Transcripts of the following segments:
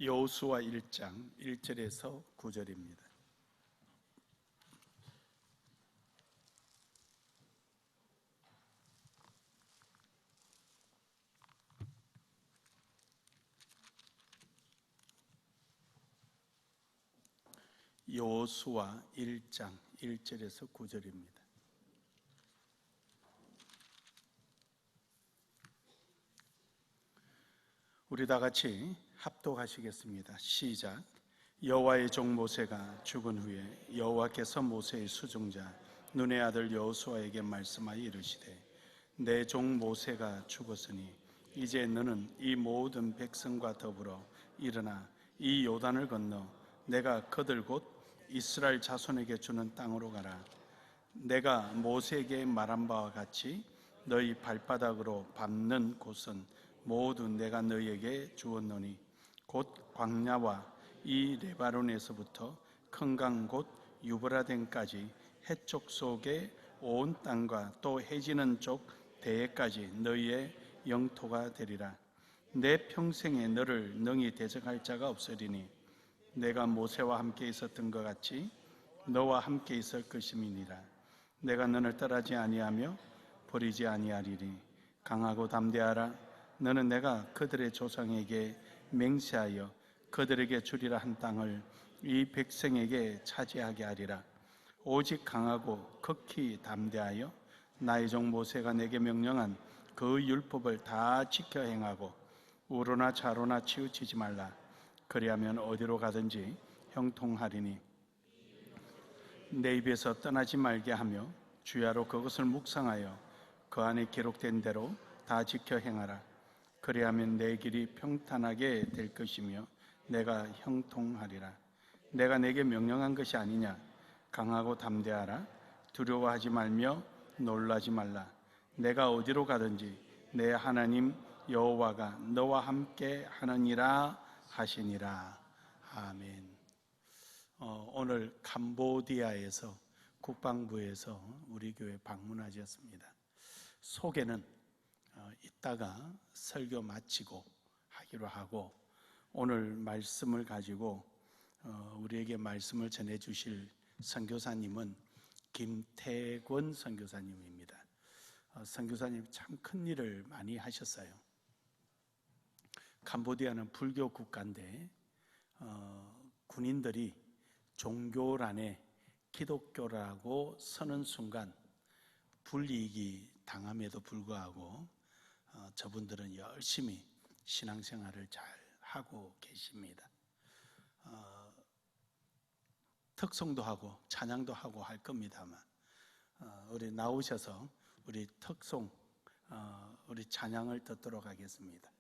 여호수아 1장 1절에서 9절입니다. 여호수아 1장 1절에서 9절입니다. 우리 다 같이 합독하시겠습니다. 시작. 여호와의 종 모세가 죽은 후에 여호와께서 모세의 수종자 눈의 아들 여호수아에게 말씀하여 이르시되 내 종 모세가 죽었으니 이제 너는 이 모든 백성과 더불어 일어나 이 요단을 건너 내가 그들 곧 이스라엘 자손에게 주는 땅으로 가라. 내가 모세에게 말한 바와 같이 너희 발바닥으로 밟는 곳은 모두 내가 너희에게 주었노니 곧 광야와 이 레바논에서부터 큰 강 곧 유브라덴까지 해쪽 속의 온 땅과 또 해지는 쪽 대해까지 너희의 영토가 되리라. 내 평생에 너를 능히 대적할 자가 없으리니 내가 모세와 함께 있었던 것 같이 너와 함께 있을 것임이니라. 내가 너를 떠나지 아니하며 버리지 아니하리니 강하고 담대하라. 너는 내가 그들의 조상에게 맹세하여 그들에게 주리라 한 땅을 이 백성에게 차지하게 하리라. 오직 강하고 극히 담대하여 나의 종 모세가 내게 명령한 그 율법을 다 지켜 행하고 우로나 좌로나 치우치지 말라. 그리하면 어디로 가든지 형통하리니 내 입에서 떠나지 말게 하며 주야로 그것을 묵상하여 그 안에 기록된 대로 다 지켜 행하라. 그리하면 내 길이 평탄하게 될 것이며 내가 형통하리라. 내가 내게 명령한 것이 아니냐. 강하고 담대하라. 두려워하지 말며 놀라지 말라. 내가 어디로 가든지 내 하나님 여호와가 너와 함께 하느니라 하시니라. 아멘. 오늘 캄보디아에서 국방부에서 우리 교회 방문하셨습니다. 소개는 이따가 설교 마치고 하기로 하고 오늘 말씀을 가지고 우리에게 말씀을 전해주실 선교사님은 김태권 선교사님입니다. 선교사님 참 큰 일을 많이 하셨어요. 캄보디아는 불교 국가인데 군인들이 종교란에 기독교라고 서는 순간 불이익이 당함에도 불구하고 저분들은 열심히 신앙생활을 잘 하고 계십니다. 특송도 하고 찬양도 하고 할 겁니다만 우리 나오셔서 우리 특송 우리 찬양을 듣도록 하겠습니다.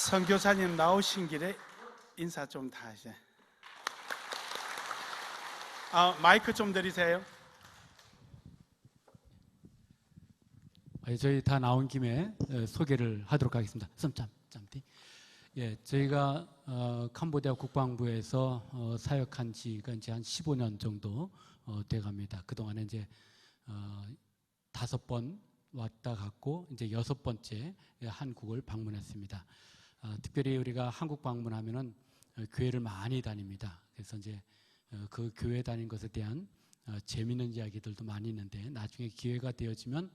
선교사님 나오신 길에 인사 좀 다 하세요. 마이크 좀 드리세요. 저희 다 나온 김에 소개를 하도록 하겠습니다. 저희가 캄보디아 국방부에서 사역한 지가 이제 한 15년 정도 돼갑니다. 그동안에 이제 5번 왔다 갔고 이제 6번째 한국을 방문했습니다. 특별히 우리가 한국 방문하면은 교회를 많이 다닙니다. 그래서 이제 그 교회 다닌 것에 대한 재미있는 이야기들도 많이 있는데 나중에 기회가 되어지면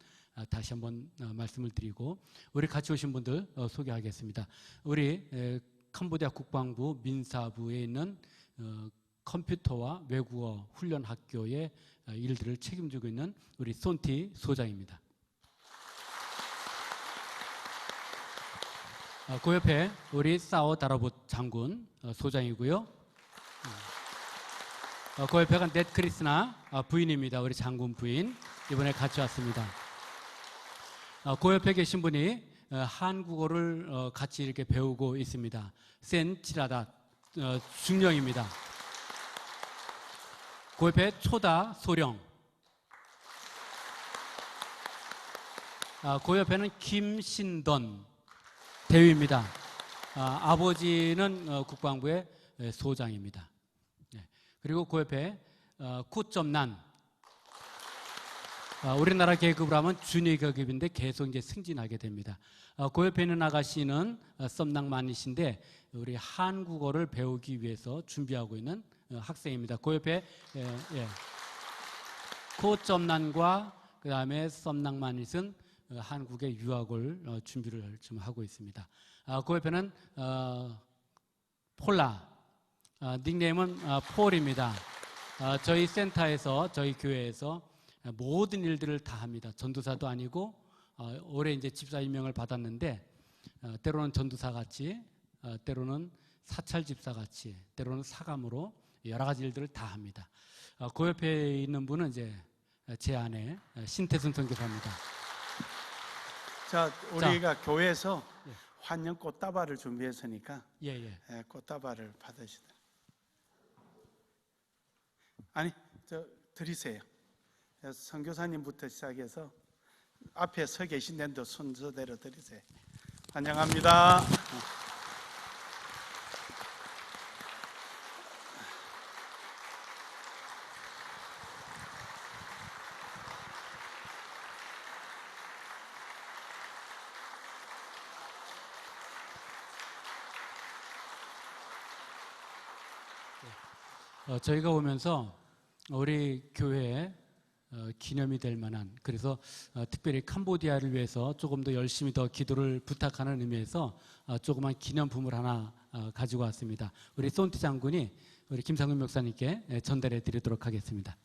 다시 한번 말씀을 드리고 우리 같이 오신 분들 소개하겠습니다. 우리 캄보디아 국방부 민사부에 있는 컴퓨터와 외국어 훈련 학교의 일들을 책임지고 있는 우리 손티 소장입니다. 그 옆에 우리 사오 다라봇 장군 소장이고요. 그 옆에가 넷 크리스나 부인입니다. 우리 장군 부인 이번에 같이 왔습니다. 그 옆에 계신 분이 한국어를 같이 이렇게 배우고 있습니다. 센 치라다 중령입니다. 그 옆에 초다 소령. 그 옆에는 김신던 대위입니다. 아버지는 국방부의 소장입니다. 그리고 그 옆에 쿠점난 우리나라 계급으로 하면 준위 계급인데 계속 이제 승진하게 됩니다. 그 옆에 있는 아가씨는 썸낭만이신데 우리 한국어를 배우기 위해서 준비하고 있는 학생입니다. 그 옆에 쿠점난과 그 다음에 썸낭만이신 한국의 유학을 준비를 좀 하고 있습니다. 그 옆에는 폴라 닉네임은 폴입니다. 저희 센터에서 저희 교회에서 모든 일들을 다 합니다. 전도사도 아니고 올해 이제 집사 임명을 받았는데 때로는 전도사 같이 때로는 사찰 집사 같이 때로는 사감으로 여러 가지 일들을 다 합니다. 그 옆에 있는 분은 이제 제 아내 신태순 선교사입니다. 자, 우리가 교회에서 환영 꽃다발을 준비했으니까 꽃다발을 받으시다. 아니, 드리세요. 선교사님부터 시작해서 앞에 서 계신 데도 순서대로 드리세요. 환영합니다. 저희가 오면서 우리 교회에 기념이 될 만한 그래서 특별히 캄보디아를 위해서 조금 더 열심히 더 기도를 부탁하는 의미에서 조그만 기념품을 하나 가지고 왔습니다. 우리 손티 장군이 우리 김상근 목사님께 전달해 드리도록 하겠습니다.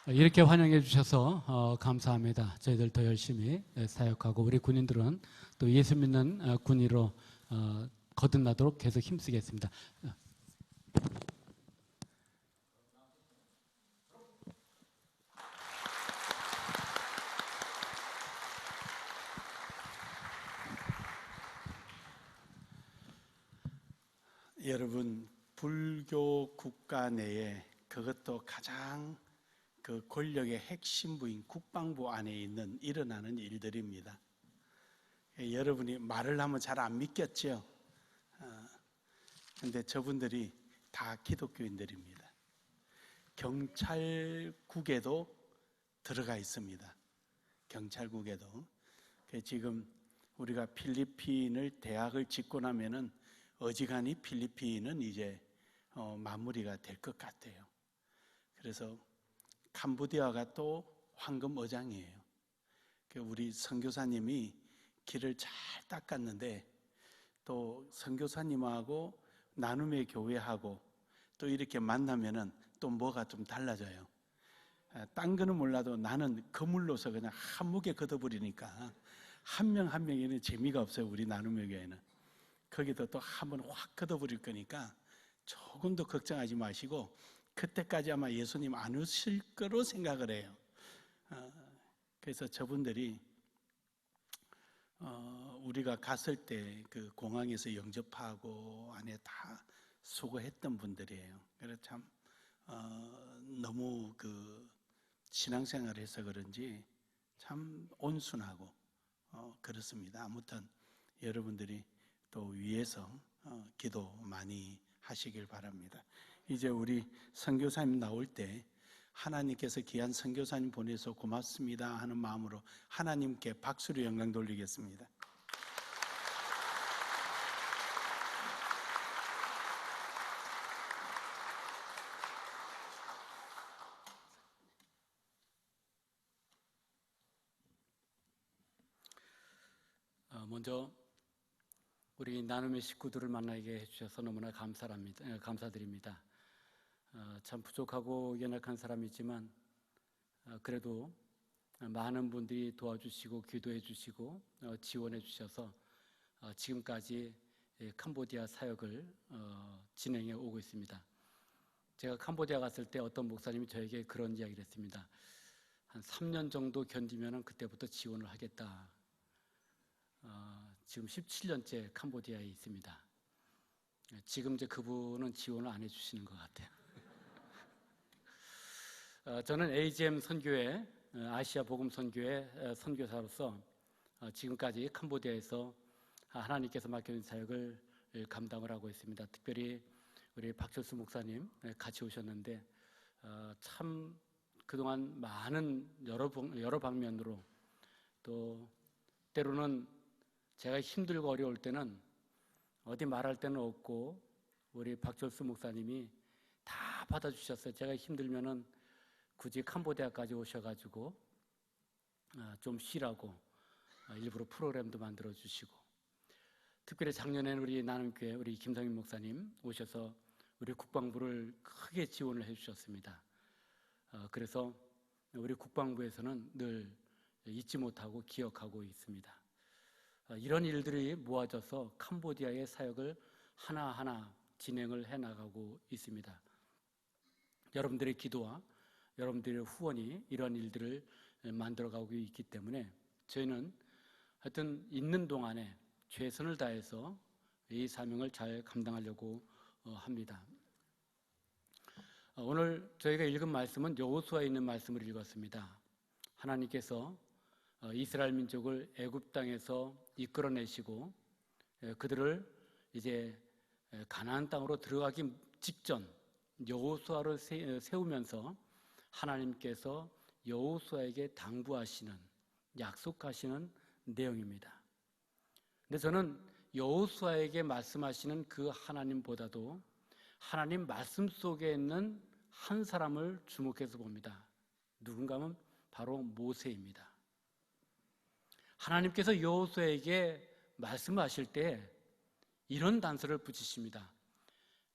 이렇게 환영해 주셔서 감사합니다. 저희들 더 열심히 사역하고 우리 군인들은 또 예수 믿는 군인으로 거듭나도록 계속 힘쓰겠습니다. 여러분, 불교 국가 내에 그것도 가장 그 권력의 핵심부인 국방부 안에 있는 일어나는 일들입니다. 여러분이 말을 하면 잘 안 믿겠죠? 근데 저분들이 다 기독교인들입니다. 경찰국에도 들어가 있습니다. 경찰국에도. 지금 우리가 필리핀을 대학을 짓고 나면은 어지간히 필리핀은 이제 마무리가 될 것 같아요. 그래서 캄보디아가 또 황금어장이에요. 우리 선교사님이 길을 잘 닦았는데 또 선교사님하고 나눔의 교회하고 또 이렇게 만나면은 또 뭐가 좀 달라져요. 딴 거는 몰라도 나는 그물로서 그냥 한 무게 걷어버리니까 한 명 한 명에는 재미가 없어요. 우리 나눔의 교회는. 거기도 또 한 번 확 걷어버릴 거니까 조금도 걱정하지 마시고 그때까지 아마 예수님 안 오실 거로 생각을 해요. 그래서 저분들이 우리가 갔을 때 그 공항에서 영접하고 안에 다 수고했던 분들이에요. 그래서 참 너무 그 신앙생활을 해서 그런지 참 온순하고 그렇습니다. 아무튼 여러분들이 또 위에서 기도 많이 하시길 바랍니다. 이제 우리 선교사님 나올 때 하나님께서 귀한 선교사님 보내서 고맙습니다 하는 마음으로 하나님께 박수로 영광 돌리겠습니다. 먼저 우리 나눔의 식구들을 만나게 해주셔서 너무나 감사드립니다. 참 부족하고 연약한 사람이지만 그래도 많은 분들이 도와주시고 기도해 주시고 지원해 주셔서 지금까지 캄보디아 사역을 진행해 오고 있습니다. 제가 캄보디아 갔을 때 어떤 목사님이 저에게 그런 이야기를 했습니다. 한 3년 정도 견디면 그때부터 지원을 하겠다. 지금 17년째 캄보디아에 있습니다. 지금 이제 그분은 지원을 안 해주시는 것 같아요. 저는 AGM 선교회, 아시아 복음 선교회 선교사로서 지금까지 캄보디아에서 하나님께서 맡겨진 사역을 감당을 하고 있습니다. 특별히 우리 박철수 목사님 같이 오셨는데 참 그동안 많은 여러 방면으로 또 때로는 제가 힘들고 어려울 때는 어디 말할 데는 없고 우리 박철수 목사님이 다 받아주셨어요. 제가 힘들면은 굳이 캄보디아까지 오셔가지고 좀 쉬라고 일부러 프로그램도 만들어 주시고, 특별히 작년에는 우리 나눔교회 우리 김성인 목사님 오셔서 우리 국방부를 크게 지원을 해주셨습니다. 그래서 우리 국방부에서는 늘 잊지 못하고 기억하고 있습니다. 이런 일들이 모아져서 캄보디아의 사역을 하나하나 진행을 해나가고 있습니다. 여러분들의 기도와 여러분들의 후원이 이런 일들을 만들어가고 있기 때문에 저희는 하여튼 있는 동안에 최선을 다해서 이 사명을 잘 감당하려고 합니다. 오늘 저희가 읽은 말씀은 여호수아에 있는 말씀을 읽었습니다. 하나님께서 이스라엘 민족을 애굽 땅에서 이끌어내시고 그들을 이제 가나안 땅으로 들어가기 직전 여호수아를 세우면서 하나님께서 여호수아에게 당부하시는, 약속하시는 내용입니다. 근데 저는 여호수아에게 말씀하시는 그 하나님보다도 하나님 말씀 속에 있는 한 사람을 주목해서 봅니다. 누군가 하면 바로 모세입니다. 하나님께서 여호수아에게 말씀하실 때 이런 단서를 붙이십니다.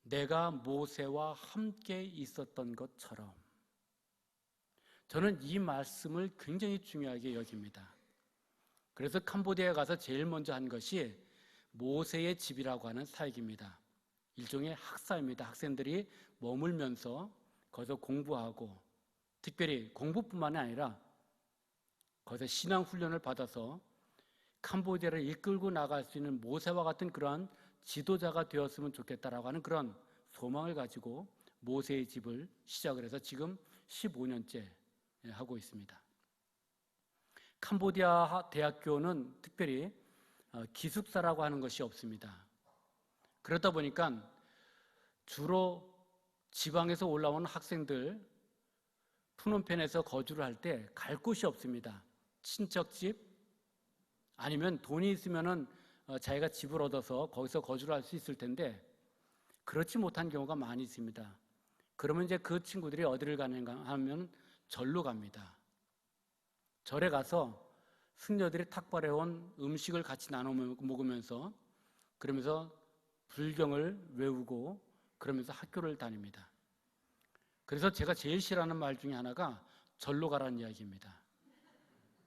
내가 모세와 함께 있었던 것처럼. 저는 이 말씀을 굉장히 중요하게 여깁니다. 그래서 캄보디아에 가서 제일 먼저 한 것이 모세의 집이라고 하는 사역입니다. 일종의 학사입니다. 학생들이 머물면서 거기서 공부하고, 특별히 공부뿐만이 아니라 거기서 신앙 훈련을 받아서 캄보디아를 이끌고 나갈 수 있는 모세와 같은 그러한 지도자가 되었으면 좋겠다라고 하는 그런 소망을 가지고 모세의 집을 시작을 해서 지금 15년째 하고 있습니다. 캄보디아 대학교는 특별히 기숙사라고 하는 것이 없습니다. 그렇다 보니까 주로 지방에서 올라오는 학생들 푸놈펜에서 거주를 할 때 갈 곳이 없습니다. 친척집 아니면 돈이 있으면은 자기가 집을 얻어서 거기서 거주를 할 수 있을 텐데 그렇지 못한 경우가 많이 있습니다. 그러면 이제 그 친구들이 어디를 가는가 하면 절로 갑니다. 절에 가서 승려들이 탁발해온 음식을 같이 나눠 먹으면서 그러면서 불경을 외우고 그러면서 학교를 다닙니다. 그래서 제가 제일 싫어하는 말 중에 하나가 절로 가라는 이야기입니다.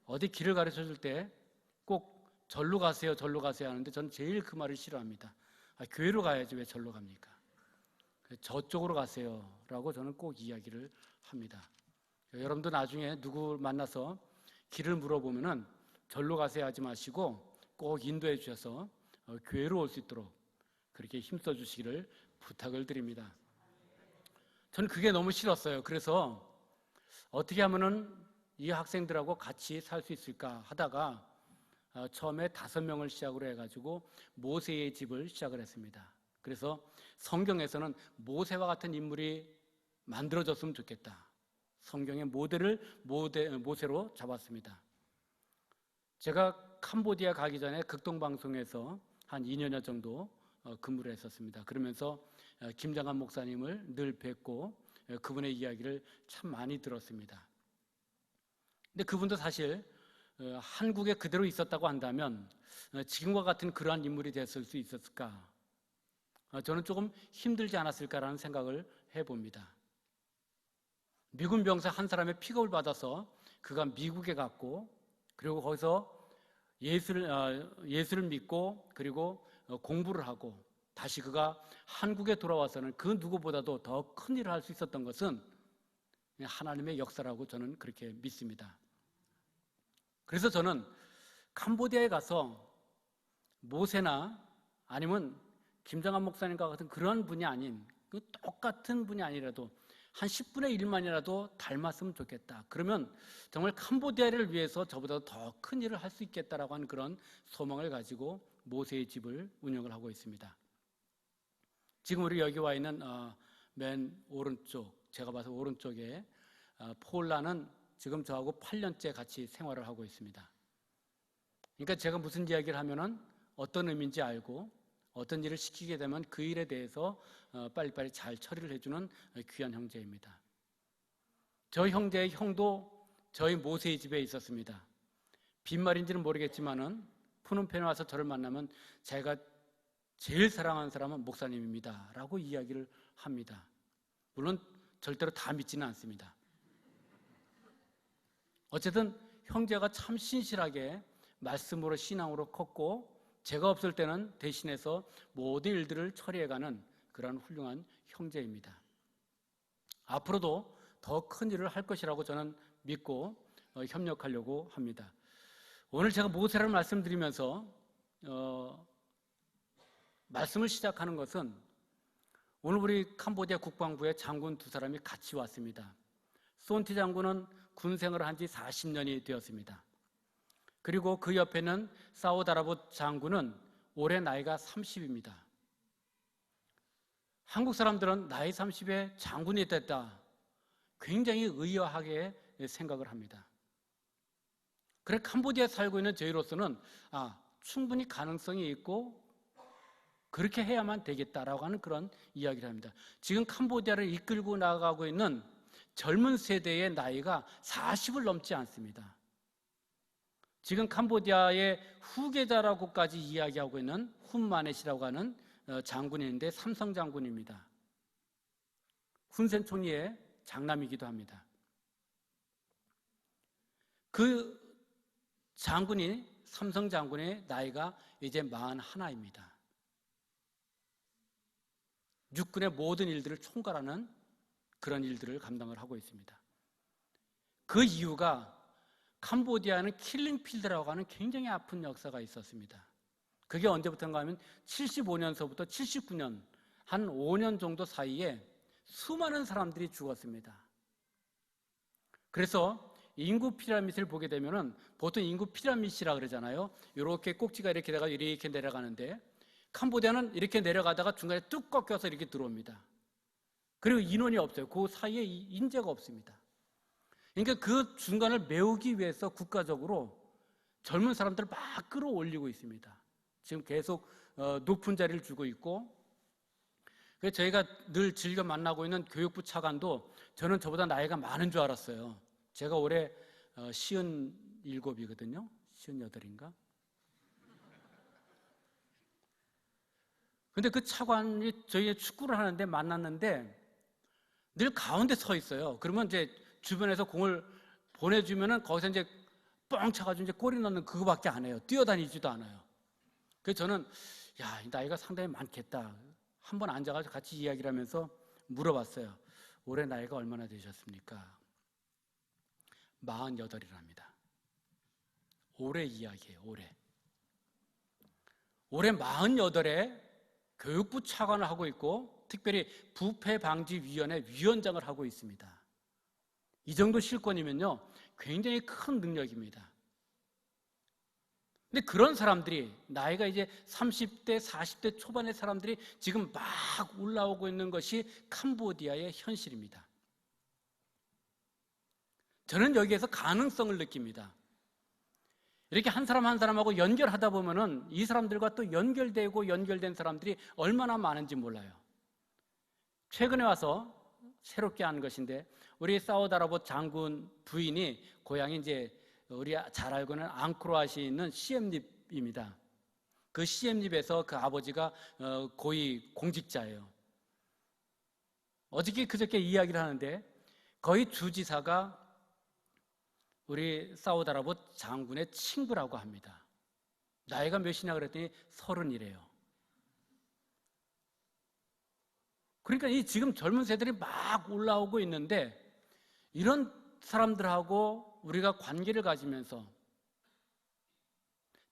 어디 길을 가르쳐 줄 때 꼭 절로 가세요, 절로 가세요 하는데 저는 제일 그 말을 싫어합니다. 교회로 가야지 왜 절로 갑니까? 저쪽으로 가세요 라고 저는 꼭 이야기를 합니다. 여러분도 나중에 누구 만나서 길을 물어보면은 절로 가세요 하지 마시고 꼭 인도해 주셔서 교회로 올 수 있도록 그렇게 힘써 주시기를 부탁을 드립니다. 저는 그게 너무 싫었어요. 그래서 어떻게 하면은 이 학생들하고 같이 살 수 있을까 하다가 처음에 5명을 시작으로 해가지고 모세의 집을 시작을 했습니다. 그래서 성경에서는 모세와 같은 인물이 만들어졌으면 좋겠다. 성경의 모델을 모세로 잡았습니다. 제가 캄보디아 가기 전에 극동방송에서 한 2년여 정도 근무를 했었습니다. 그러면서 김장한 목사님을 늘 뵙고 그분의 이야기를 참 많이 들었습니다. 근데 그분도 사실 한국에 그대로 있었다고 한다면 지금과 같은 그러한 인물이 됐을 수 있었을까? 저는 조금 힘들지 않았을까라는 생각을 해봅니다. 미군 병사 한 사람의 픽업을 받아서 그가 미국에 갔고 그리고 거기서 예수를 믿고 그리고 공부를 하고 다시 그가 한국에 돌아와서는 그 누구보다도 더 큰 일을 할 수 있었던 것은 하나님의 역사라고 저는 그렇게 믿습니다. 그래서 저는 캄보디아에 가서 모세나 아니면 김장한 목사님과 같은 그런 분이 아닌 그 똑같은 분이 아니라도 한 10분의 1만이라도 닮았으면 좋겠다. 그러면 정말 캄보디아를 위해서 저보다 더 큰 일을 할 수 있겠다라고 하는 그런 소망을 가지고 모세의 집을 운영을 하고 있습니다. 지금 우리 여기 와 있는 맨 오른쪽, 제가 봐서 오른쪽에 폴라는 지금 저하고 8년째 같이 생활을 하고 있습니다. 그러니까 제가 무슨 이야기를 하면은 어떤 의미인지 알고 어떤 일을 시키게 되면 그 일에 대해서 빨리빨리 잘 처리를 해주는 귀한 형제입니다. 저희 형제의 형도 저희 모세의 집에 있었습니다. 빈말인지는 모르겠지만은 푸놈펜에 와서 저를 만나면 제가 제일 사랑하는 사람은 목사님입니다 라고 이야기를 합니다. 물론 절대로 다 믿지는 않습니다. 어쨌든 형제가 참 신실하게 말씀으로 신앙으로 컸고 제가 없을 때는 대신해서 모든 일들을 처리해가는 그런 훌륭한 형제입니다. 앞으로도 더 큰 일을 할 것이라고 저는 믿고 협력하려고 합니다. 오늘 제가 모세를 말씀드리면서 말씀을 시작하는 것은 오늘 우리 캄보디아 국방부의 장군 2사람이 같이 왔습니다. 손티 장군은 군생활을 한 지 40년이 되었습니다. 그리고 그 옆에는 사우다라보 장군은 올해 나이가 30입니다. 한국 사람들은 나이 30에 장군이 됐다. 굉장히 의아하게 생각을 합니다. 그래 캄보디아에 살고 있는 저희로서는 충분히 가능성이 있고 그렇게 해야만 되겠다라고 하는 그런 이야기를 합니다. 지금 캄보디아를 이끌고 나가고 있는 젊은 세대의 나이가 40을 넘지 않습니다. 지금 캄보디아의 후계자라고까지 이야기하고 있는 훈마넷이라고 하는 장군인데 삼성 장군입니다. 훈센 총리의 장남이기도 합니다. 그 장군이 삼성 장군의 나이가 이제 41입니다. 육군의 모든 일들을 총괄하는 그런 일들을 감당을 하고 있습니다. 그 이유가 캄보디아는 킬링필드라고 하는 굉장히 아픈 역사가 있었습니다. 그게 언제부터인가 하면 75년서부터 79년 한 5년 정도 사이에 수많은 사람들이 죽었습니다. 그래서 인구 피라밋을 보게 되면은 보통 인구 피라밋이라 그러잖아요. 이렇게 꼭지가 이렇게 내가 이렇게 내려가는데 캄보디아는 이렇게 내려가다가 중간에 뚝 꺾여서 이렇게 들어옵니다. 그리고 인원이 없어요. 그 사이에 인재가 없습니다. 그러니까 그 중간을 메우기 위해서 국가적으로 젊은 사람들을 막 끌어올리고 있습니다. 지금 계속 높은 자리를 주고 있고 그래서 저희가 늘 즐겨 만나고 있는 교육부 차관도 저는 저보다 나이가 많은 줄 알았어요. 제가 올해 57이거든요. 58인가? 근데 그 차관이 저희 축구를 하는데 만났는데 늘 가운데 서 있어요. 그러면 이제 주변에서 공을 보내주면은 거기서 이제 뻥 차가지고 이제 골이 넣는 그거밖에 안 해요. 뛰어다니지도 않아요. 그래서 저는 야, 이 나이가 상당히 많겠다. 한번 앉아가지고 같이 이야기를 하면서 물어봤어요. 올해 나이가 얼마나 되셨습니까? 48이랍니다. 올해 이야기예요. 올해 48에 교육부 차관을 하고 있고 특별히 부패방지위원회 위원장을 하고 있습니다. 이 정도 실권이면요 굉장히 큰 능력입니다. 근데 그런 사람들이 나이가 이제 30대, 40대 초반의 사람들이 지금 막 올라오고 있는 것이 캄보디아의 현실입니다. 저는 여기에서 가능성을 느낍니다. 이렇게 한 사람 한 사람하고 연결하다 보면은 이 사람들과 또 연결되고 연결된 사람들이 얼마나 많은지 몰라요. 최근에 와서 새롭게 한 것인데 우리 사우디아라비아 장군 부인이 고향이 이제 우리 잘 알고 있는 앙코르와시에 있는 시엠립입니다. 그 시엠립에서 그 아버지가 고위 공직자예요. 어저께 그저께 이야기를 하는데 거의 주지사가 우리 사우디아라비아 장군의 친구라고 합니다. 나이가 몇이냐 그랬더니 30이래요. 그러니까 이 지금 젊은 세대들이 막 올라오고 있는데 이런 사람들하고 우리가 관계를 가지면서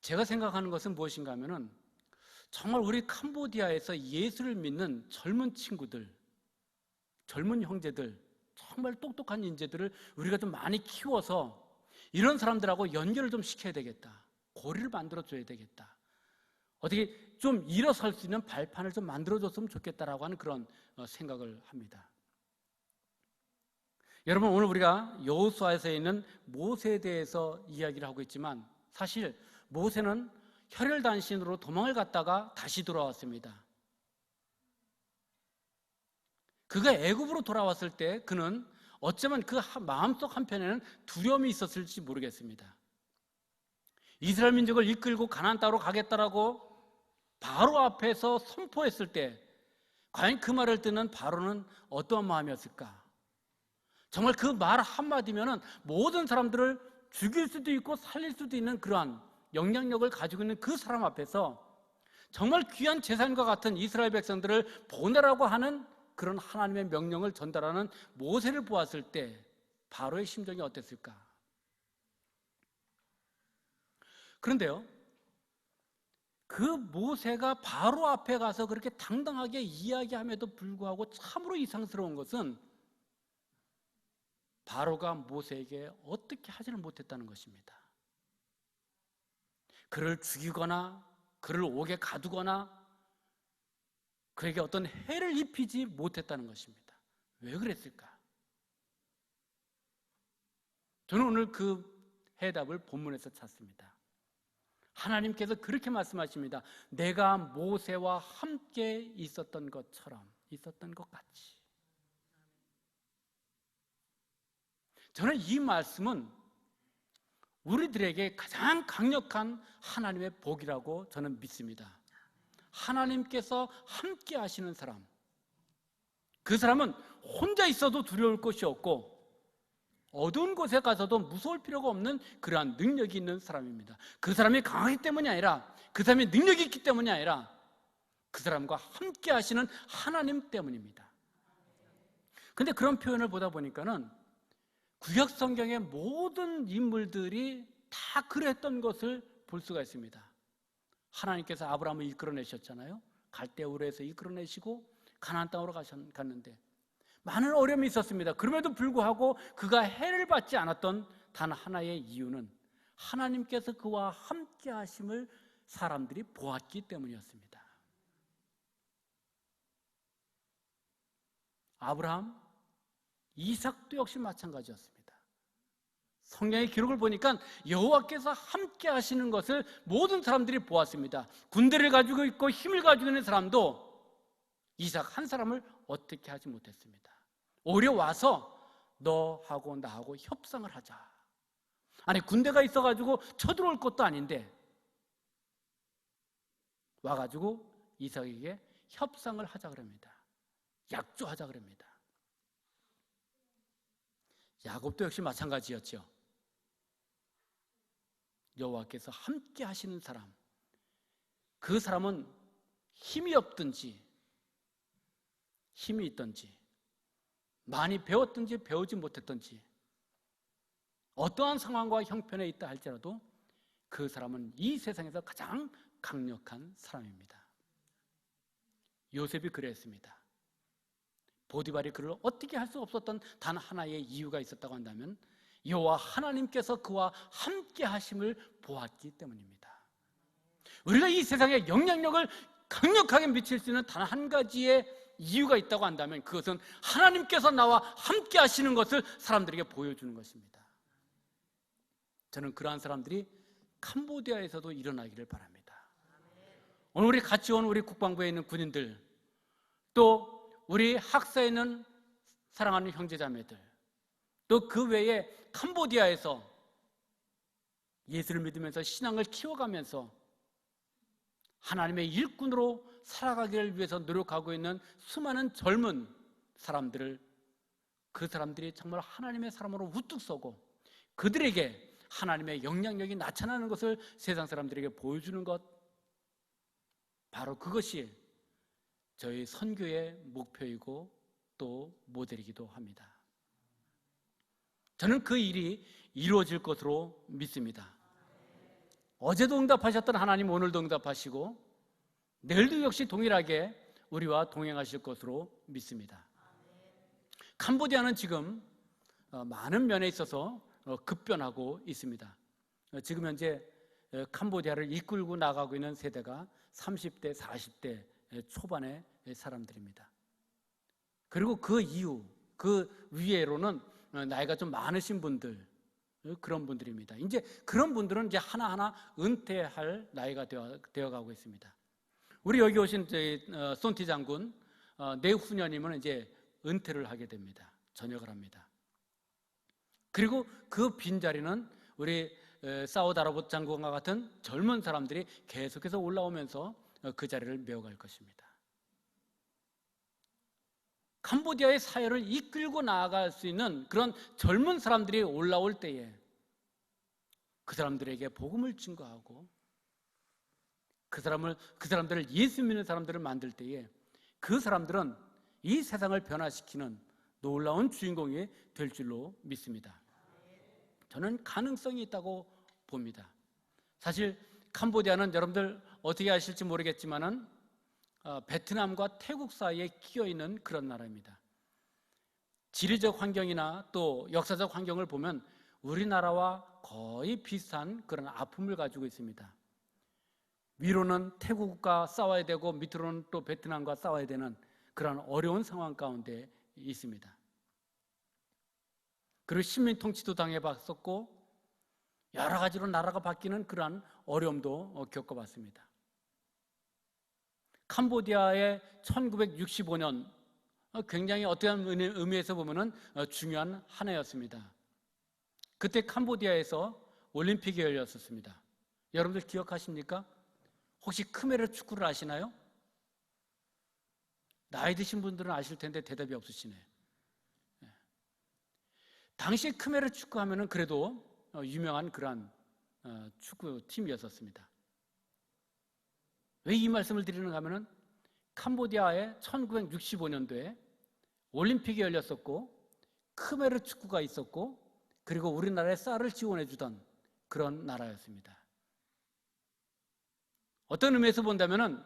제가 생각하는 것은 무엇인가 하면은 정말 우리 캄보디아에서 예수를 믿는 젊은 친구들, 젊은 형제들, 정말 똑똑한 인재들을 우리가 좀 많이 키워서 이런 사람들하고 연결을 좀 시켜야 되겠다. 고리를 만들어줘야 되겠다. 어떻게 좀 일어설 수 있는 발판을 좀 만들어줬으면 좋겠다라고 하는 그런 생각을 합니다. 여러분, 오늘 우리가 여호수아에서 있는 모세에 대해서 이야기를 하고 있지만 사실 모세는 혈혈단신으로 도망을 갔다가 다시 돌아왔습니다. 그가 애굽으로 돌아왔을 때 그는 어쩌면 그 마음속 한편에는 두려움이 있었을지 모르겠습니다. 이스라엘 민족을 이끌고 가나안 땅으로 가겠다라고 바로 앞에서 선포했을 때 과연 그 말을 듣는 바로는 어떠한 마음이었을까? 정말 그 말 한마디면은 모든 사람들을 죽일 수도 있고 살릴 수도 있는 그러한 영향력을 가지고 있는 그 사람 앞에서 정말 귀한 재산과 같은 이스라엘 백성들을 보내라고 하는 그런 하나님의 명령을 전달하는 모세를 보았을 때 바로의 심정이 어땠을까? 그런데요, 그 모세가 바로 앞에 가서 그렇게 당당하게 이야기함에도 불구하고 참으로 이상스러운 것은 바로가 모세에게 어떻게 하지를 못했다는 것입니다. 그를 죽이거나 그를 옥에 가두거나 그에게 어떤 해를 입히지 못했다는 것입니다. 왜 그랬을까? 저는 오늘 그 해답을 본문에서 찾습니다. 하나님께서 그렇게 말씀하십니다. 내가 모세와 함께 있었던 것처럼, 있었던 것 같이. 저는 이 말씀은 우리들에게 가장 강력한 하나님의 복이라고 저는 믿습니다. 하나님께서 함께 하시는 사람, 그 사람은 혼자 있어도 두려울 것이 없고 어두운 곳에 가서도 무서울 필요가 없는 그러한 능력이 있는 사람입니다. 그 사람이 강하기 때문이 아니라, 그 사람이 능력이 있기 때문이 아니라 그 사람과 함께 하시는 하나님 때문입니다. 그런데 그런 표현을 보다 보니까는 구약 성경의 모든 인물들이 다 그랬던 것을 볼 수가 있습니다. 하나님께서 아브라함을 이끌어내셨잖아요. 갈대우르에서 이끌어내시고 가나안 땅으로 갔는데 많은 어려움이 있었습니다. 그럼에도 불구하고 그가 해를 받지 않았던 단 하나의 이유는 하나님께서 그와 함께 하심을 사람들이 보았기 때문이었습니다. 아브라함, 이삭도 역시 마찬가지였습니다. 성경의 기록을 보니까 여호와께서 함께 하시는 것을 모든 사람들이 보았습니다. 군대를 가지고 있고 힘을 가지고 있는 사람도 이삭 한 사람을 어떻게 하지 못했습니다. 오히려 와서 너하고 나하고 협상을 하자. 아니, 군대가 있어가지고 쳐들어올 것도 아닌데 와가지고 이삭에게 협상을 하자 그럽니다. 약조하자 그럽니다. 야곱도 역시 마찬가지였죠. 여호와께서 함께 하시는 사람, 그 사람은 힘이 없든지 힘이 있든지 많이 배웠든지 배우지 못했든지 어떠한 상황과 형편에 있다 할지라도 그 사람은 이 세상에서 가장 강력한 사람입니다. 요셉이 그랬습니다. 보디발이 그를 어떻게 할 수 없었던 단 하나의 이유가 있었다고 한다면 여호와 하나님께서 그와 함께 하심을 보았기 때문입니다. 우리가 이 세상에 영향력을 강력하게 미칠 수 있는 단 한 가지의 이유가 있다고 한다면 그것은 하나님께서 나와 함께 하시는 것을 사람들에게 보여주는 것입니다. 저는 그러한 사람들이 캄보디아에서도 일어나기를 바랍니다. 오늘 우리 같이 온 우리 국방부에 있는 군인들, 또 우리 학사에 있는 사랑하는 형제자매들, 또 그 외에 캄보디아에서 예수를 믿으면서 신앙을 키워가면서 하나님의 일꾼으로 살아가기를 위해서 노력하고 있는 수많은 젊은 사람들을, 그 사람들이 정말 하나님의 사람으로 우뚝 서고 그들에게 하나님의 영향력이 나타나는 것을 세상 사람들에게 보여주는 것, 바로 그것이 저희 선교의 목표이고 또 모델이기도 합니다. 저는 그 일이 이루어질 것으로 믿습니다. 어제도 응답하셨던 하나님 오늘도 응답하시고 내일도 역시 동일하게 우리와 동행하실 것으로 믿습니다. 캄보디아는 지금 많은 면에 있어서 급변하고 있습니다. 지금 현재 캄보디아를 이끌고 나가고 있는 세대가 30대, 40대 초반의 사람들입니다. 그리고 그 이후, 그 위에로는 나이가 좀 많으신 분들, 그런 분들입니다. 이제 그런 분들은 이제 하나하나 은퇴할 나이가 되어가고 있습니다. 우리 여기 오신 손티 장군, 내후년이면 이제 은퇴를 하게 됩니다. 전역을 합니다. 그리고 그 빈자리는 우리 사우다라봇 장군과 같은 젊은 사람들이 계속해서 올라오면서 그 자리를 메워갈 것입니다. 캄보디아의 사회를 이끌고 나아갈 수 있는 그런 젊은 사람들이 올라올 때에 그 사람들에게 복음을 증거하고 그 사람들을 예수 믿는 사람들을 만들 때에 그 사람들은 이 세상을 변화시키는 놀라운 주인공이 될 줄로 믿습니다. 저는 가능성이 있다고 봅니다. 사실 캄보디아는 여러분들 어떻게 아실지 모르겠지만은 베트남과 태국 사이에 끼어 있는 그런 나라입니다. 지리적 환경이나 또 역사적 환경을 보면 우리나라와 거의 비슷한 그런 아픔을 가지고 있습니다. 위로는 태국과 싸워야 되고 밑으로는 또 베트남과 싸워야 되는 그런 어려운 상황 가운데 있습니다. 그리고 식민 통치도 당해봤었고 여러 가지로 나라가 바뀌는 그러한 어려움도 겪어봤습니다. 캄보디아의 1965년 굉장히 어떠한 의미에서 보면은 중요한 한 해였습니다. 그때 캄보디아에서 올림픽이 열렸었습니다. 여러분들 기억하십니까? 혹시 크메르 축구를 아시나요? 나이 드신 분들은 아실 텐데 대답이 없으시네. 당시 크메르 축구 하면은 그래도 유명한 그러한 축구팀이었었습니다. 왜 이 말씀을 드리는가 하면은 캄보디아에 1965년도에 올림픽이 열렸었고 크메르 축구가 있었고 그리고 우리나라에 쌀을 지원해 주던 그런 나라였습니다. 어떤 의미에서 본다면은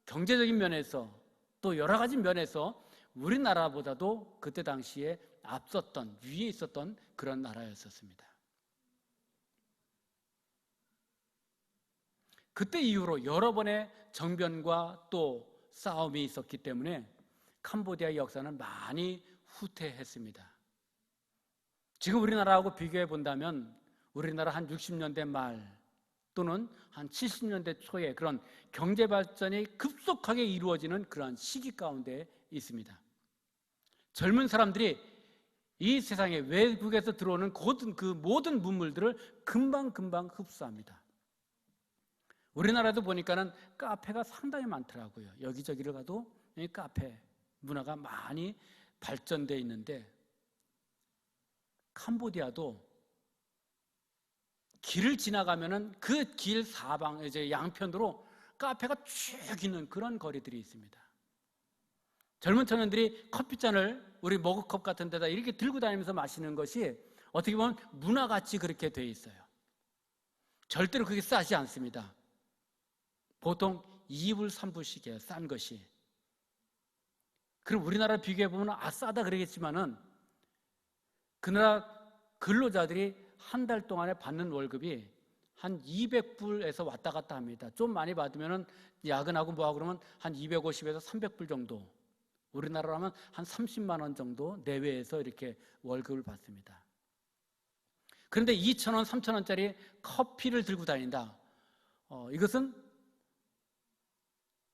경제적인 면에서 또 여러 가지 면에서 우리나라보다도 그때 당시에 앞섰던, 위에 있었던 그런 나라였었습니다. 그때 이후로 여러 번의 정변과 또 싸움이 있었기 때문에 캄보디아의 역사는 많이 후퇴했습니다. 지금 우리나라하고 비교해 본다면 우리나라 한 60년대 말 또는 한 70년대 초에 그런 경제 발전이 급속하게 이루어지는 그런 시기 가운데 있습니다. 젊은 사람들이 이 세상에 외국에서 들어오는 그 모든 문물들을 금방 흡수합니다. 우리나라도 보니까는 카페가 상당히 많더라고요. 여기저기를 가도 이 카페 문화가 많이 발전되어 있는데 캄보디아도 길을 지나가면은 그 길 사방 이제 양편으로 카페가 쭉 있는 그런 거리들이 있습니다. 젊은 청년들이 커피잔을 우리 머그컵 같은 데다 이렇게 들고 다니면서 마시는 것이 어떻게 보면 문화같이 그렇게 돼 있어요. 절대로 그게 싸지 않습니다. 보통 2불, 3불씩이에요. 싼 것이. 그럼 우리나라 비교해 보면 싸다 그러겠지만은 그 나라 근로자들이 한 달 동안에 받는 월급이 한 200불에서 왔다 갔다 합니다. 좀 많이 받으면은 야근하고 뭐하고 그러면 한 250에서 300불 정도. 우리나라로 하면 한 30만 원 정도 내외에서 이렇게 월급을 받습니다. 그런데 2,000원, 3,000원짜리 커피를 들고 다닌다. 이것은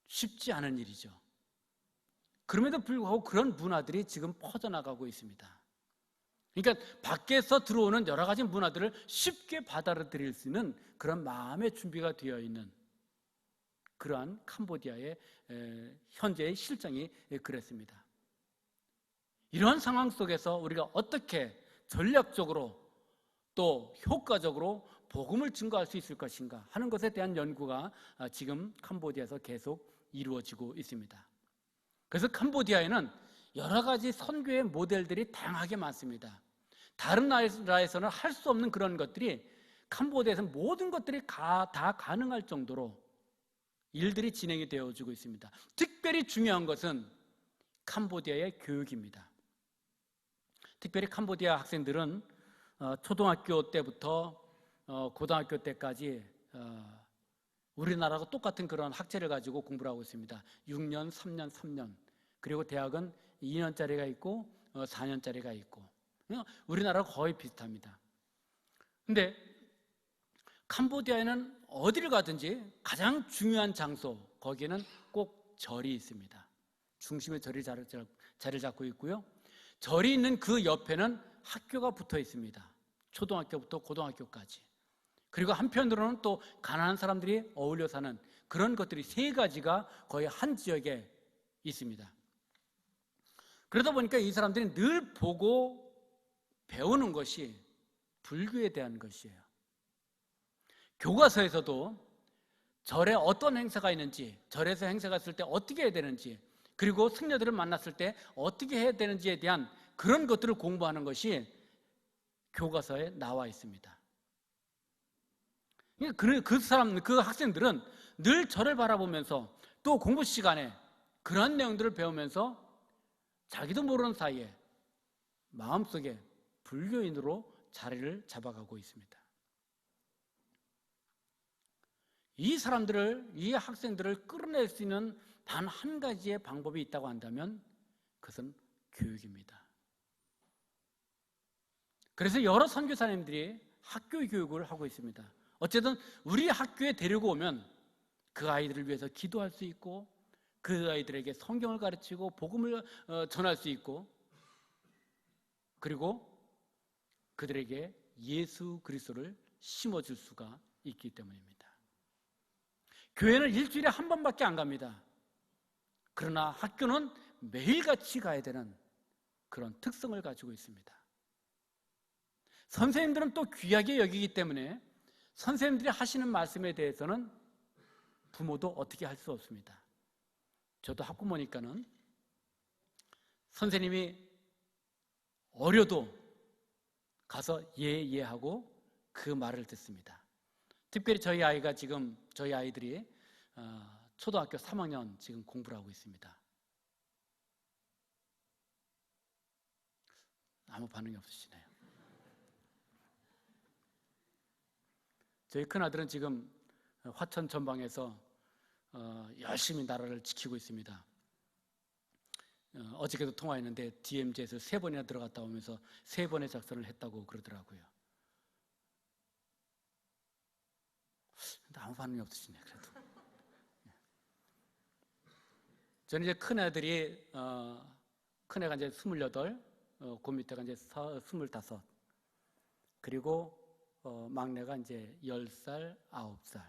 쉽지 않은 일이죠. 그럼에도 불구하고 그런 문화들이 지금 퍼져나가고 있습니다. 그러니까 밖에서 들어오는 여러 가지 문화들을 쉽게 받아들일 수 있는 그런 마음의 준비가 되어 있는 그러한 캄보디아의 현재의 실정이 그랬습니다. 이러한 상황 속에서 우리가 어떻게 전략적으로 또 효과적으로 복음을 증거할 수 있을 것인가 하는 것에 대한 연구가 지금 캄보디아에서 계속 이루어지고 있습니다. 그래서 캄보디아에는 여러 가지 선교의 모델들이 다양하게 많습니다. 다른 나라에서는 할 수 없는 그런 것들이 캄보디아에서 모든 것들이 다 가능할 정도로 일들이 진행이 되어지고 있습니다. 특별히 중요한 것은 캄보디아의 교육입니다. 특별히 캄보디아 학생들은 초등학교 때부터 고등학교 때까지 우리나라하고 똑같은 그런 학제를 가지고 공부를 하고 있습니다. 6년, 3년, 3년. 그리고 대학은 2년짜리가 있고 4년짜리가 있고 우리나라와 거의 비슷합니다. 근데 캄보디아에는 어디를 가든지 가장 중요한 장소, 거기에는 꼭 절이 있습니다. 중심에 절이 자리를 잡고 있고요. 절이 있는 그 옆에는 학교가 붙어 있습니다. 초등학교부터 고등학교까지. 그리고 한편으로는 또 가난한 사람들이 어울려 사는 그런 것들이 세 가지가 거의 한 지역에 있습니다. 그러다 보니까 이 사람들이 늘 보고 배우는 것이 불교에 대한 것이에요. 교과서에서도 절에 어떤 행사가 있는지, 절에서 행사가 있을 때 어떻게 해야 되는지, 그리고 승려들을 만났을 때 어떻게 해야 되는지에 대한 그런 것들을 공부하는 것이 교과서에 나와 있습니다. 그 학생들은 늘 절을 바라보면서 또 공부 시간에 그런 내용들을 배우면서 자기도 모르는 사이에 마음속에 불교인으로 자리를 잡아가고 있습니다. 이 학생들을 끌어낼 수 있는 단 한 가지의 방법이 있다고 한다면 그것은 교육입니다. 그래서 여러 선교사님들이 학교 교육을 하고 있습니다. 어쨌든 우리 학교에 데리고 오면 그 아이들을 위해서 기도할 수 있고 그 아이들에게 성경을 가르치고 복음을 전할 수 있고 그리고 그들에게 예수 그리스도를 심어줄 수가 있기 때문입니다. 교회는 일주일에 한 번밖에 안 갑니다. 그러나 학교는 매일같이 가야 되는 그런 특성을 가지고 있습니다. 선생님들은 또 귀하게 여기기 때문에 선생님들이 하시는 말씀에 대해서는 부모도 어떻게 할 수 없습니다. 저도 학부모니까는 선생님이 어려도 가서 예하고 그 말을 듣습니다. 특별히 저희 아이들이 초등학교 3학년 지금 공부를 하고 있습니다. 아무 반응이 없으시네요. 저희 큰아들은 지금 화천 전방에서 열심히 나라를 지키고 있습니다. 어저께도 통화했는데 DMZ에서 3번이나 들어갔다 오면서 3번의 작전을 했다고 그러더라고요. 근데 아무 반응이 없으시네. 그래도 저는 이제 큰애가 이제 28, 그 밑에가 이제 25, 그리고 막내가 이제 10살, 9살,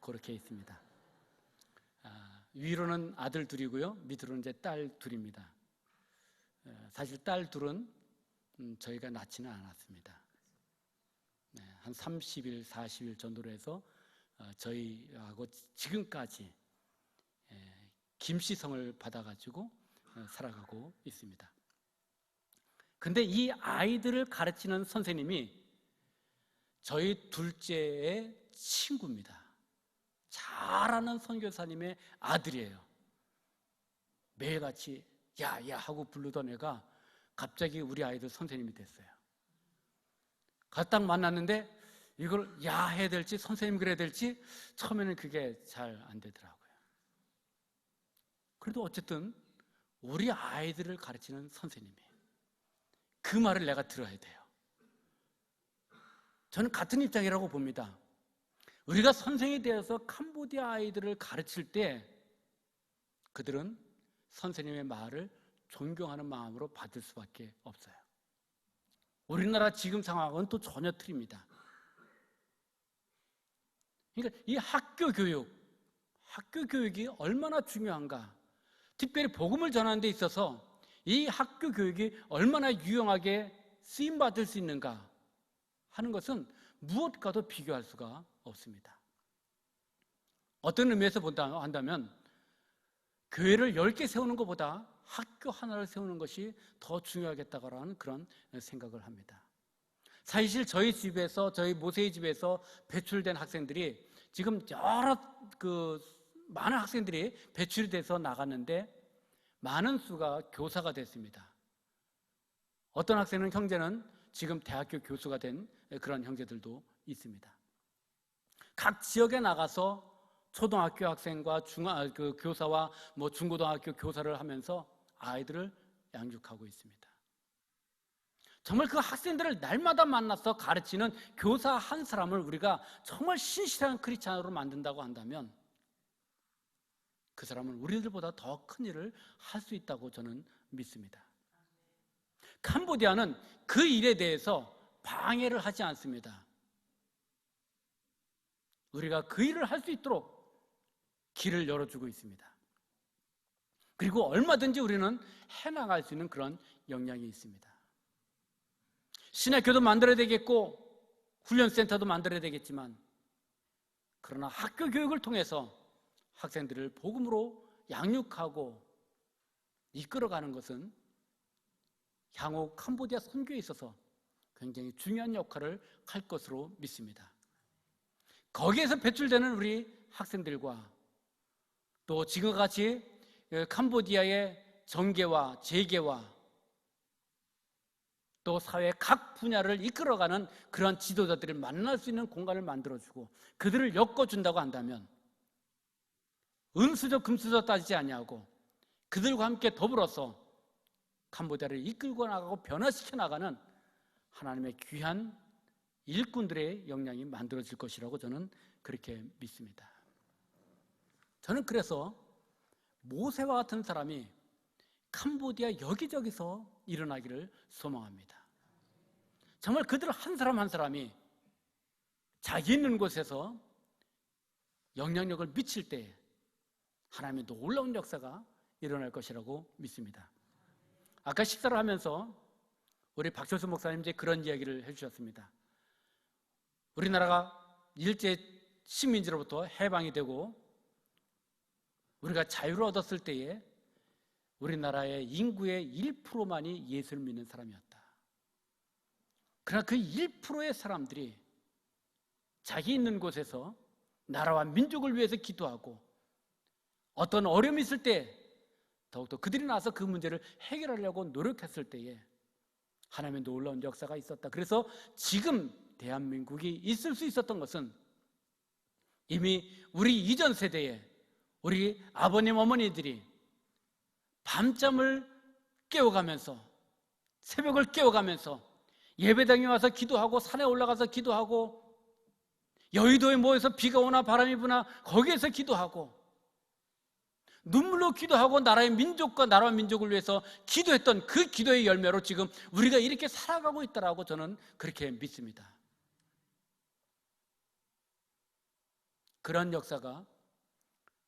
그렇게 있습니다. 위로는 아들 둘이고요, 밑으로는 이제 딸 둘입니다. 사실 딸 둘은 저희가 낳지는 않았습니다. 네, 한 30일, 40일 정도로 해서 저희하고 지금까지 김씨성을 받아가지고 살아가고 있습니다. 근데 이 아이들을 가르치는 선생님이 저희 둘째의 친구입니다. 잘 아는 선교사님의 아들이에요. 매일같이 야야 하고 부르던 애가 갑자기 우리 아이들 선생님이 됐어요. 가서 딱 만났는데 이걸 야 해야 될지 선생님 그래야 될지 처음에는 그게 잘 안 되더라고요. 그래도 어쨌든 우리 아이들을 가르치는 선생님이에요. 그 말을 내가 들어야 돼요. 저는 같은 입장이라고 봅니다. 우리가 선생이 되어서 캄보디아 아이들을 가르칠 때 그들은 선생님의 말을 존경하는 마음으로 받을 수밖에 없어요. 우리나라 지금 상황은 또 전혀 틀립니다. 그러니까 이 학교 교육이 얼마나 중요한가, 특별히 복음을 전하는 데 있어서 이 학교 교육이 얼마나 유용하게 쓰임받을 수 있는가 하는 것은 무엇과도 비교할 수가 없습니다. 어떤 의미에서 한다면 교회를 10개 세우는 것보다 학교 하나를 세우는 것이 더 중요하겠다고 하는 그런 생각을 합니다. 사실 저희 모세의 집에서 배출된 학생들이 지금 많은 학생들이 배출이 돼서 나갔는데 많은 수가 교사가 됐습니다. 어떤 형제는 지금 대학교 교수가 된 그런 형제들도 있습니다. 각 지역에 나가서 초등학교 학생과 교사와 중고등학교 교사를 하면서 아이들을 양육하고 있습니다. 정말 그 학생들을 날마다 만나서 가르치는 교사 한 사람을 우리가 정말 신실한 크리스찬으로 만든다고 한다면 그 사람은 우리들보다 더 큰 일을 할 수 있다고 저는 믿습니다. 캄보디아는 그 일에 대해서 방해를 하지 않습니다. 우리가 그 일을 할 수 있도록 길을 열어주고 있습니다. 그리고 얼마든지 우리는 해나갈 수 있는 그런 역량이 있습니다. 신학교도 만들어야 되겠고 훈련센터도 만들어야 되겠지만 그러나 학교 교육을 통해서 학생들을 복음으로 양육하고 이끌어가는 것은 향후 캄보디아 선교에 있어서 굉장히 중요한 역할을 할 것으로 믿습니다. 거기에서 배출되는 우리 학생들과 또 지금과 같이 캄보디아의 정계와 재계와 또 사회 각 분야를 이끌어가는 그런 지도자들을 만날 수 있는 공간을 만들어주고 그들을 엮어준다고 한다면 은수저 금수저 따지지 아니하고 그들과 함께 더불어서 캄보디아를 이끌고 나가고 변화시켜 나가는 하나님의 귀한 일꾼들의 역량이 만들어질 것이라고 저는 그렇게 믿습니다. 저는 그래서 모세와 같은 사람이 캄보디아 여기저기서 일어나기를 소망합니다. 정말 그들 한 사람 한 사람이 자기 있는 곳에서 영향력을 미칠 때 하나님의 놀라운 역사가 일어날 것이라고 믿습니다. 아까 식사를 하면서 우리 박철수 목사님 이제 그런 이야기를 해주셨습니다. 우리나라가 일제 식민지로부터 해방이 되고 우리가 자유를 얻었을 때에 우리나라의 인구의 1%만이 예수를 믿는 사람이었다. 그러나 그 1%의 사람들이 자기 있는 곳에서 나라와 민족을 위해서 기도하고 어떤 어려움이 있을 때 더욱더 그들이 나서 그 문제를 해결하려고 노력했을 때에 하나님의 놀라운 역사가 있었다. 그래서 지금 대한민국이 있을 수 있었던 것은 이미 우리 이전 세대에 우리 아버님 어머니들이 밤잠을 깨워가면서 새벽을 깨워가면서 예배당에 와서 기도하고 산에 올라가서 기도하고 여의도에 모여서 비가 오나 바람이 부나 거기에서 기도하고 눈물로 기도하고 나라와 민족을 위해서 기도했던 그 기도의 열매로 지금 우리가 이렇게 살아가고 있다라고 저는 그렇게 믿습니다. 그런 역사가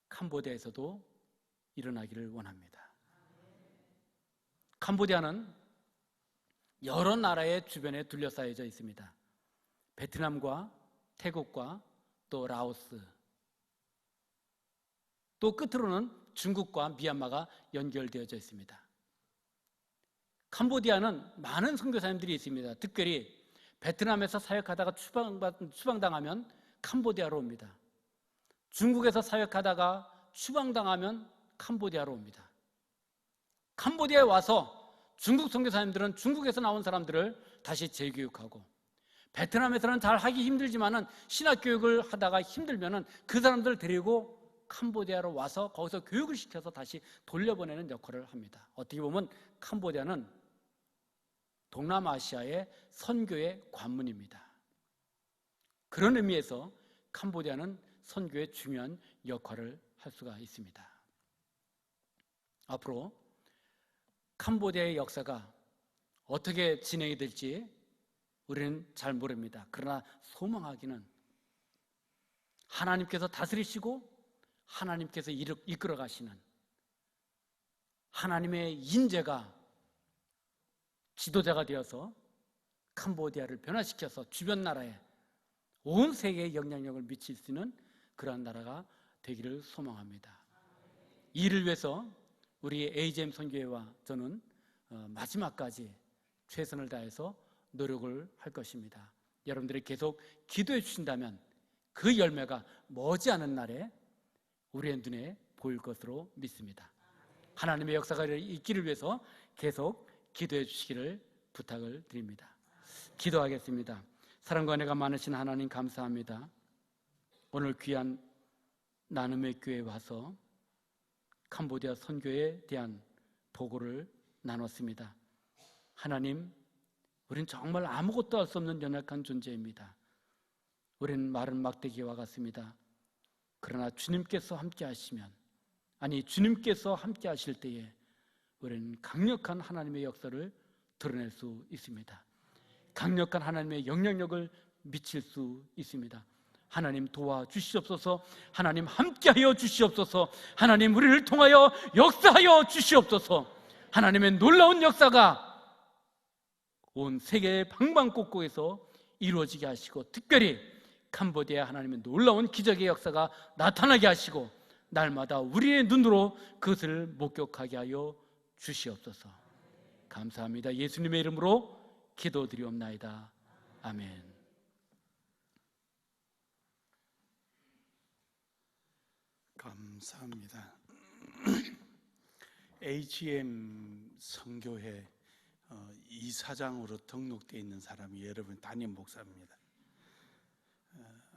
캄보디아에서도 일어나기를 원합니다. 캄보디아는 여러 나라의 주변에 둘러싸여져 있습니다. 베트남과 태국과 또 라오스, 또 끝으로는 중국과 미얀마가 연결되어져 있습니다. 캄보디아는 많은 선교사님들이 있습니다. 특별히 베트남에서 사역하다가 추방당하면 캄보디아로 옵니다. 중국에서 사역하다가 추방당하면 캄보디아로 옵니다. 캄보디아에 와서 중국 선교사님들은 중국에서 나온 사람들을 다시 재교육하고, 베트남에서는 잘 하기 힘들지만은 신학교육을 하다가 힘들면은 그 사람들을 데리고 캄보디아로 와서 거기서 교육을 시켜서 다시 돌려보내는 역할을 합니다. 어떻게 보면 캄보디아는 동남아시아의 선교의 관문입니다. 그런 의미에서 캄보디아는 선교의 중요한 역할을 할 수가 있습니다. 앞으로 캄보디아의 역사가 어떻게 진행이 될지 우리는 잘 모릅니다. 그러나 소망하기는 하나님께서 다스리시고 하나님께서 이끌어 가시는 하나님의 인재가 지도자가 되어서 캄보디아를 변화시켜서 주변 나라에, 온 세계에 영향력을 미칠 수 있는 그러한 나라가 되기를 소망합니다. 이를 위해서 우리 AGM 선교회와 저는 마지막까지 최선을 다해서 노력을 할 것입니다. 여러분들이 계속 기도해 주신다면 그 열매가 머지않은 날에 우리의 눈에 보일 것으로 믿습니다. 하나님의 역사가 있기를 위해서 계속 기도해 주시기를 부탁을 드립니다. 기도하겠습니다. 사랑과 은혜가 많으신 하나님, 감사합니다. 오늘 귀한 나눔의 교회에 와서 캄보디아 선교에 대한 보고를 나눴습니다. 하나님, 우린 정말 아무것도 할 수 없는 연약한 존재입니다. 우리는 마른 막대기와 같습니다. 그러나 주님께서 함께 하시면, 주님께서 함께 하실 때에 우리는 강력한 하나님의 역사를 드러낼 수 있습니다. 강력한 하나님의 영향력을 미칠 수 있습니다. 하나님 도와주시옵소서. 하나님 함께하여 주시옵소서. 하나님 우리를 통하여 역사하여 주시옵소서. 하나님의 놀라운 역사가 온 세계의 방방곡곡에서 이루어지게 하시고, 특별히 캄보디아 하나님의 놀라운 기적의 역사가 나타나게 하시고, 날마다 우리의 눈으로 그것을 목격하게 하여 주시옵소서. 감사합니다. 예수님의 이름으로 기도드리옵나이다. 아멘. 감사합니다. AGM 선교회 이사장으로 등록되어 있는 사람이 여러분 담임 목사입니다.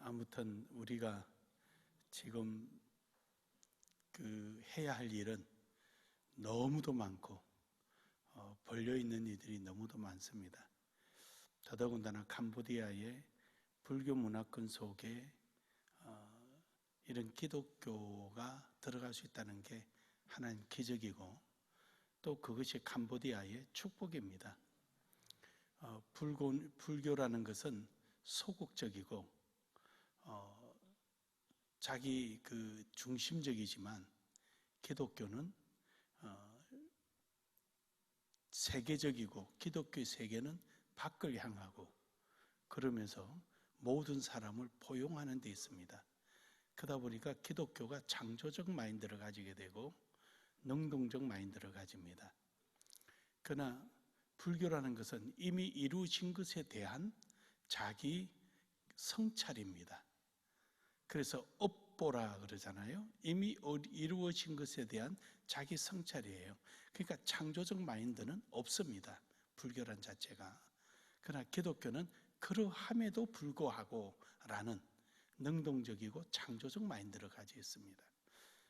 아무튼 우리가 지금 해야 할 일은 너무도 많고 벌려 있는 이들이 너무도 많습니다. 더더군다나 캄보디아의 불교 문화권 속에 이런 기독교가 들어갈 수 있다는 게 하나님 기적이고, 또 그것이 캄보디아의 축복입니다. 불교라는 것은 소극적이고 자기 중심적이지만, 기독교는 세계적이고 기독교의 세계는 밖을 향하고, 그러면서 모든 사람을 포용하는 데 있습니다. 그러다 보니까 기독교가 창조적 마인드를 가지게 되고 능동적 마인드를 가집니다. 그러나 불교라는 것은 이미 이루어진 것에 대한 자기 성찰입니다. 그래서 업보라 그러잖아요. 이미 이루어진 것에 대한 자기 성찰이에요. 그러니까 창조적 마인드는 없습니다, 불교란 자체가. 그러나 기독교는 그러함에도 불구하고 라는 능동적이고 창조적 마인드를 가지고 있습니다.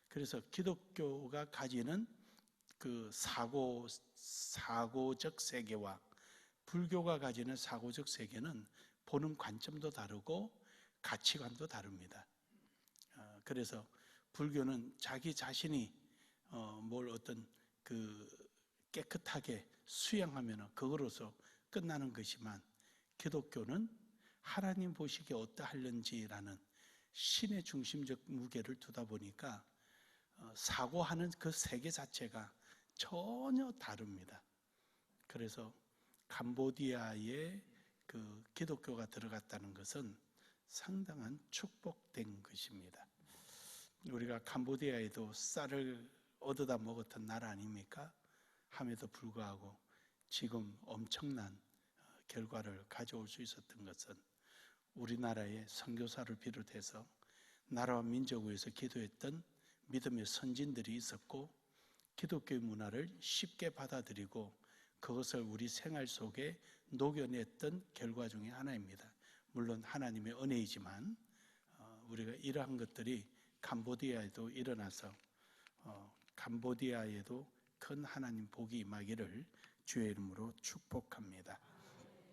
그래서 기독교가 가지는 그 사고적 세계와 불교가 가지는 사고적 세계는 보는 관점도 다르고 가치관도 다릅니다. 그래서 불교는 자기 자신이 뭘 어떤 깨끗하게 수양하면 그거로서 끝나는 것이지만, 기독교는 하나님 보시기에 어떠하려는지라는 신의 중심적 무게를 두다 보니까 사고하는 그 세계 자체가 전혀 다릅니다. 그래서 캄보디아에 그 기독교가 들어갔다는 것은 상당한 축복된 것입니다. 우리가 캄보디아에도 쌀을 얻어다 먹었던 나라 아닙니까? 함에도 불구하고 지금 엄청난 결과를 가져올 수 있었던 것은 우리나라의 선교사를 비롯해서 나라와 민족을 위해서 기도했던 믿음의 선진들이 있었고 기독교의 문화를 쉽게 받아들이고 그것을 우리 생활 속에 녹여냈던 결과 중에 하나입니다. 물론 하나님의 은혜이지만 우리가 이러한 것들이 캄보디아에도 일어나서 캄보디아에도 큰 하나님 복이 임하기를 주의 이름으로 축복합니다.